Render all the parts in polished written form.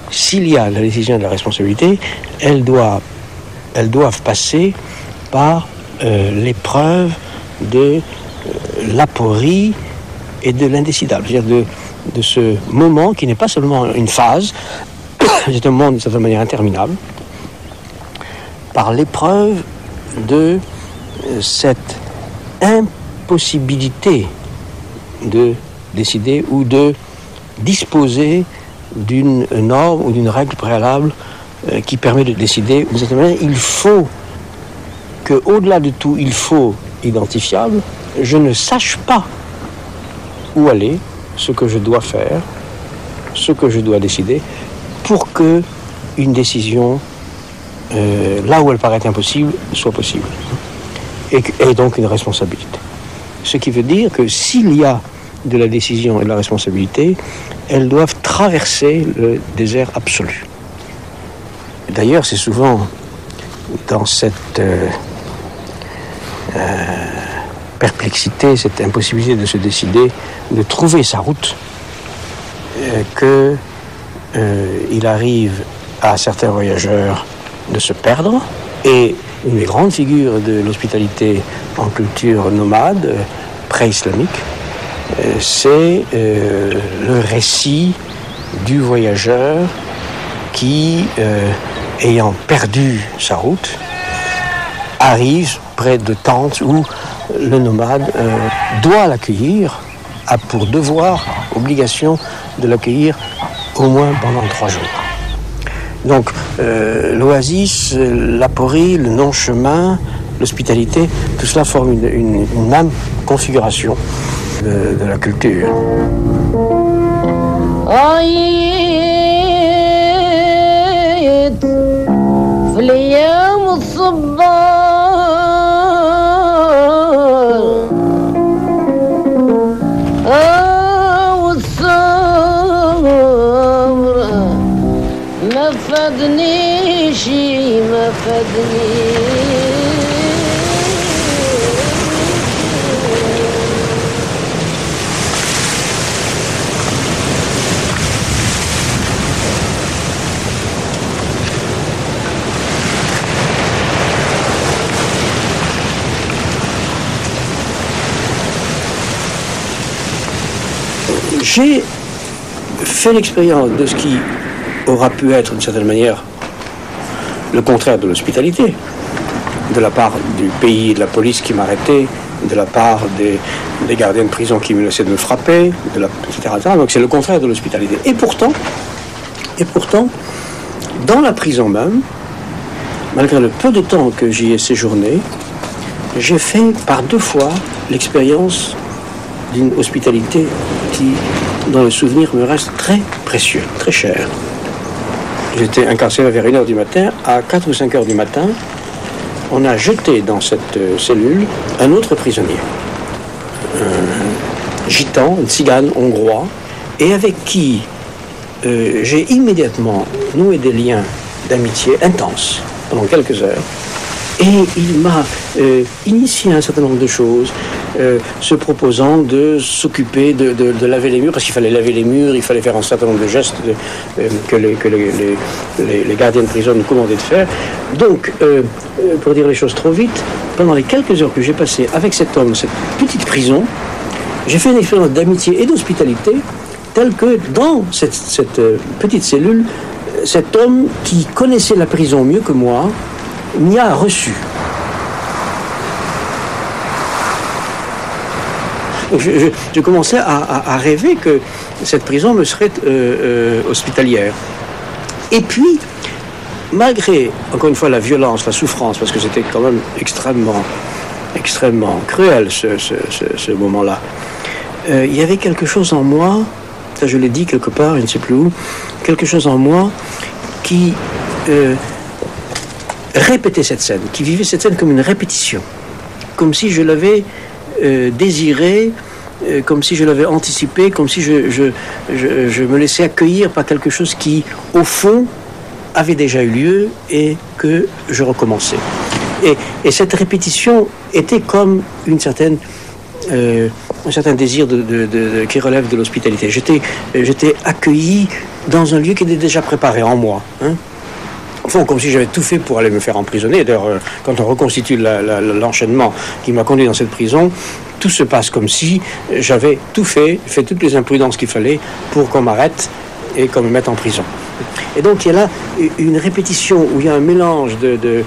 s'il y a la décision et la responsabilité, elles doivent passer par l'épreuve de l'aporie et de l'indécidable, c'est-à-dire de ce moment qui n'est pas seulement une phase, c'est un moment d'une certaine manière interminable, par l'épreuve de cette impossibilité de décider ou de disposer d'une norme ou d'une règle préalable qui permet de décider. D'une certaine manière, il faut qu'au-delà de tout, il faut identifiable, je ne sache pas où aller, ce que je dois faire, ce que je dois décider, pour que une décision, là où elle paraît impossible, soit possible. Et donc une responsabilité. Ce qui veut dire que s'il y a de la décision et de la responsabilité, elles doivent traverser le désert absolu. D'ailleurs, c'est souvent dans cette perplexité, cette impossibilité de se décider, de trouver sa route, qu'il arrive à certains voyageurs de se perdre. Et une des grandes figures de l'hospitalité en culture nomade, pré-islamique, c'est le récit du voyageur qui, ayant perdu sa route, arrive près de tentes où le nomade doit l'accueillir, a pour devoir, obligation de l'accueillir au moins pendant 3 jours. Donc l'oasis, l'aporie, le non-chemin, l'hospitalité, tout cela forme une même configuration de la culture. J'ai fait l'expérience de ce qui aura pu être, d'une certaine manière, le contraire de l'hospitalité, de la part du pays et de la police qui m'arrêtait, de la part des gardiens de prison qui me laissaient de me frapper, etc., etc. Donc c'est le contraire de l'hospitalité. Et pourtant, dans la prison même, malgré le peu de temps que j'y ai séjourné, j'ai fait par 2 fois l'expérience d'une hospitalité dont le souvenir me reste très précieux, très cher. J'étais incarcéré vers 1h du matin. À 4 ou 5 heures du matin, on a jeté dans cette cellule un autre prisonnier, un gitan, un tzigane hongrois, et avec qui j'ai immédiatement noué des liens d'amitié intenses pendant quelques heures. Et il m'a initié à un certain nombre de choses, se proposant de s'occuper de laver les murs, parce qu'il fallait laver les murs, il fallait faire un certain nombre de gestes que les gardiens de prison nous commandaient de faire. Donc, pour dire les choses trop vite, pendant les quelques heures que j'ai passées avec cet homme, cette petite prison, j'ai fait une expérience d'amitié et d'hospitalité, telle que dans cette petite cellule, cet homme qui connaissait la prison mieux que moi, m'y a reçu. Donc je commençais à rêver que cette prison me serait hospitalière. Et puis, malgré, encore une fois, la violence, la souffrance, parce que c'était quand même extrêmement cruel ce moment-là, il y avait quelque chose en moi, ça je l'ai dit quelque part, je ne sais plus où, quelque chose en moi qui répétait cette scène, qui vivait cette scène comme une répétition, comme si je l'avais désiré, comme si je l'avais anticipé, comme si je me laissais accueillir par quelque chose qui, au fond, avait déjà eu lieu et que je recommençais. Et cette répétition était comme un certain désir qui relève de l'hospitalité. J'étais accueilli dans un lieu qui était déjà préparé en moi. Hein. Au fond, comme si j'avais tout fait pour aller me faire emprisonner. D'ailleurs, quand on reconstitue l'enchaînement qui m'a conduit dans cette prison, tout se passe comme si j'avais tout fait toutes les imprudences qu'il fallait pour qu'on m'arrête et qu'on me mette en prison. Et donc, il y a là une répétition où il y a un mélange de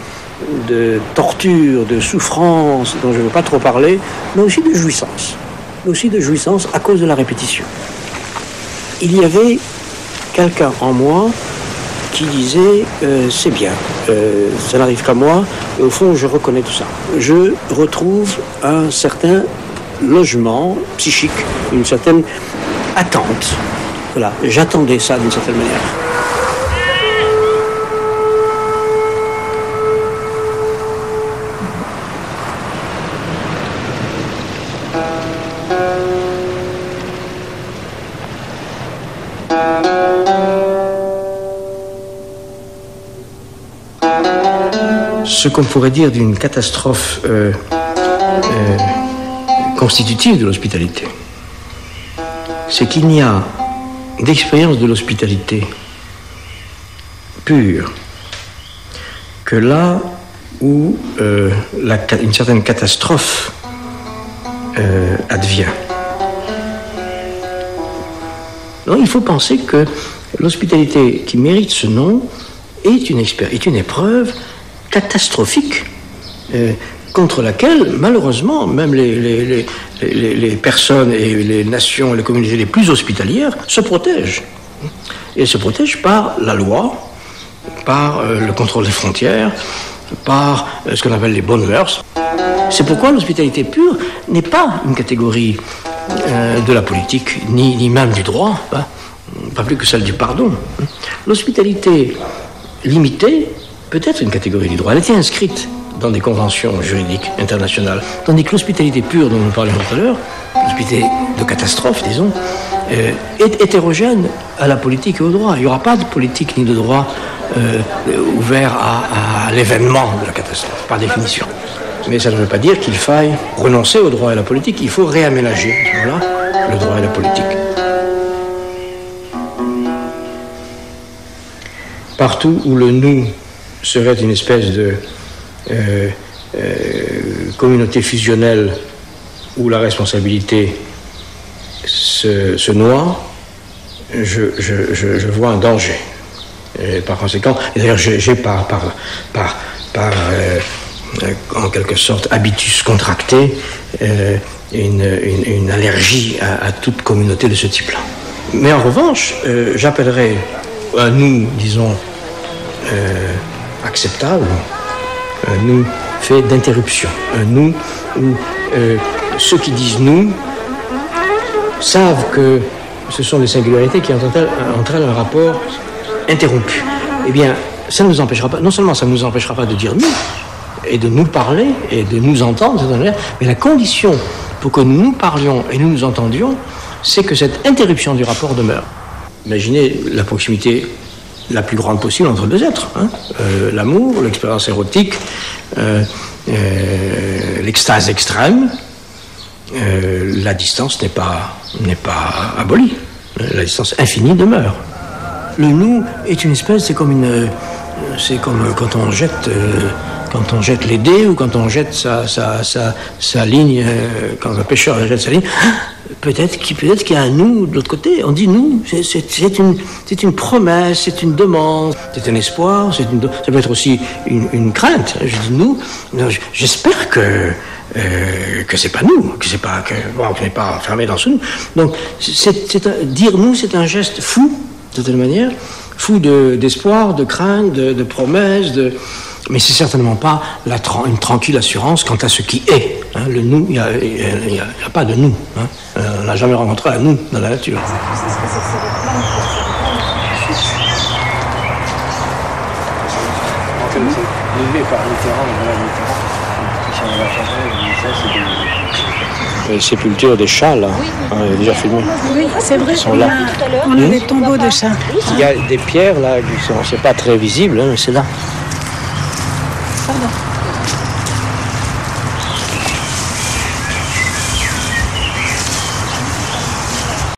torture, de souffrance, dont je ne veux pas trop parler, mais aussi de jouissance. Mais aussi de jouissance à cause de la répétition. Il y avait quelqu'un en moi qui disait c'est bien, ça n'arrive qu'à moi, et au fond je reconnais tout ça. Je retrouve un certain logement psychique, une certaine attente. Voilà, j'attendais ça d'une certaine manière. Ce qu'on pourrait dire d'une catastrophe constitutive de l'hospitalité, c'est qu'il n'y a d'expérience de l'hospitalité pure que là où une certaine catastrophe advient. Donc, il faut penser que l'hospitalité qui mérite ce nom est une épreuve catastrophique contre laquelle, malheureusement, même les personnes et les nations et les communautés les plus hospitalières se protègent. Et se protègent par la loi, par le contrôle des frontières, par ce qu'on appelle les bonnes mœurs. C'est pourquoi l'hospitalité pure n'est pas une catégorie de la politique, ni même du droit, hein, pas plus que celle du pardon. L'hospitalité limitée peut être une catégorie du droit. Elle était inscrite dans des conventions juridiques internationales. Tandis que l'hospitalité pure dont nous parlions tout à l'heure, l'hospitalité de catastrophe, disons, est hétérogène à la politique et au droit. Il n'y aura pas de politique ni de droit ouvert à l'événement de la catastrophe, par définition. Mais ça ne veut pas dire qu'il faille renoncer au droit et à la politique. Il faut réaménager, à ce moment-là, le droit et la politique. Partout où le nous serait une espèce de communauté fusionnelle où la responsabilité se noie, je vois un danger. Et par conséquent, et d'ailleurs j'ai en quelque sorte habitus contracté une allergie à toute communauté de ce type-là. Mais en revanche, j'appellerais un nous, disons, acceptable, un nous fait d'interruption, un nous où ceux qui disent nous savent que ce sont des singularités qui entraînent un rapport interrompu. Eh bien, ça ne nous empêchera pas, non seulement ça ne nous empêchera pas de dire nous, et de nous parler, et de nous entendre, mais la condition pour que nous nous parlions et nous nous entendions, c'est que cette interruption du rapport demeure. Imaginez la proximité la plus grande possible entre deux êtres. Hein. L'amour, l'expérience érotique, l'extase extrême. La distance n'est pas abolie. La distance infinie demeure. Le nous est une espèce, c'est comme quand on jette les dés ou quand on jette sa ligne, quand un pêcheur jette sa ligne. Peut-être qu'il y a un nous de l'autre côté. On dit nous, c'est une promesse, c'est une demande, c'est un espoir, ça peut être aussi une crainte. Je dis nous, j'espère que c'est pas nous, qu'on n'est pas enfermé dans ce nous. Donc, dire nous, c'est un geste fou, de telle manière, fou d'espoir, de crainte, de promesse, mais c'est certainement pas une tranquille assurance quant à ce qui est. Hein. Le nous, il n'y a pas de nous. Hein. On n'a jamais rencontré un nous dans la nature. Les sépultures des chats, là, on a déjà filmé. Oui, c'est vrai. Ils sont là. On a des tombeaux de chats. Il y a des pierres, là, qui sont, c'est pas très visible, hein, mais c'est là. Pardon.